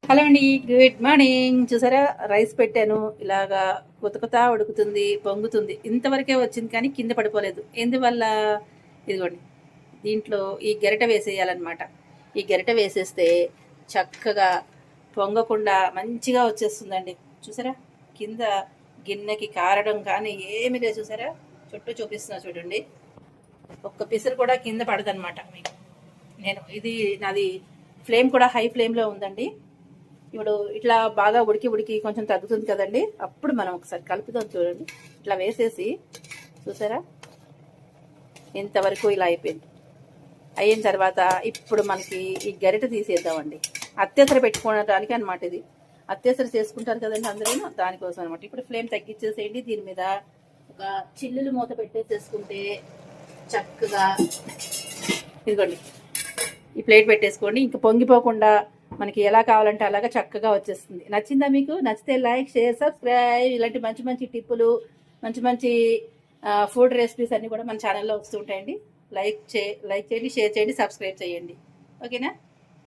Hello అండి, good morning. చూసారా, rice పెట్టాను. ఇలాగా కొత్త కొత్త ఉడుకుతుంది, పొంగుతుంది. ఇంతవరకే వచ్చింది కానీ కింద పడిపోలేదు. ఎందువల్ల? ఇదిగోండి, దీంట్లో ఈ గెరట వేసేయాలన్నమాట. ఈ గెరట వేసేస్తే చక్కగా పొంగకుండా మంచిగా వచ్చేస్తుందండి. చూసారా, కింద గిన్నెకి కారడం కానీ ఏమీ లేదు. చూసారా, చుట్టూ చూపిస్తున్నా చూడండి. ఒక్క పిసరు కూడా కింద పడదనమాట. ఇది నాది ఫ్లేమ్ కూడా హై ఫ్లేమ్లో ఉందండి. ఇప్పుడు ఇట్లా బాగా ఉడికి కొంచెం తగ్గుతుంది కదండి, అప్పుడు మనం ఒకసారి కలుపుదాం. చూడండి, ఇట్లా వేసేసి చూసారా, ఇంతవరకు ఇలా అయిపోయింది. అయిన తర్వాత ఇప్పుడు మనకి ఈ గరిట తీసేద్దామండి. అత్యవసర పెట్టుకోవడానికి అనమాట. ఇది అత్యవసర చేసుకుంటారు కదండి అందరూ, దానికోసం అనమాట. ఇప్పుడు ఫ్లేమ్ తగ్గించేసేయండి. దీని మీద ఒక చిల్లులు మూత పెట్టేసేసుకుంటే చక్కగా ఇదిగోండి, ఈ ప్లేట్ పెట్టేసుకోండి. ఇంకా పొంగిపోకుండా మనకి ఎలా కావాలంటే అలాగా చక్కగా వచ్చేస్తుంది. నచ్చిందా మీకు? నచ్చితే లైక్, షేర్, సబ్స్క్రైబ్. ఇలాంటి మంచి మంచి టిప్పులు, మంచి మంచి ఫుడ్ రెసిపీస్ అన్నీ కూడా మన ఛానల్లో వస్తూ ఉంటాయండి. లైక్ చేయండి, షేర్ చేయండి, సబ్స్క్రైబ్ చేయండి. ఓకేనా?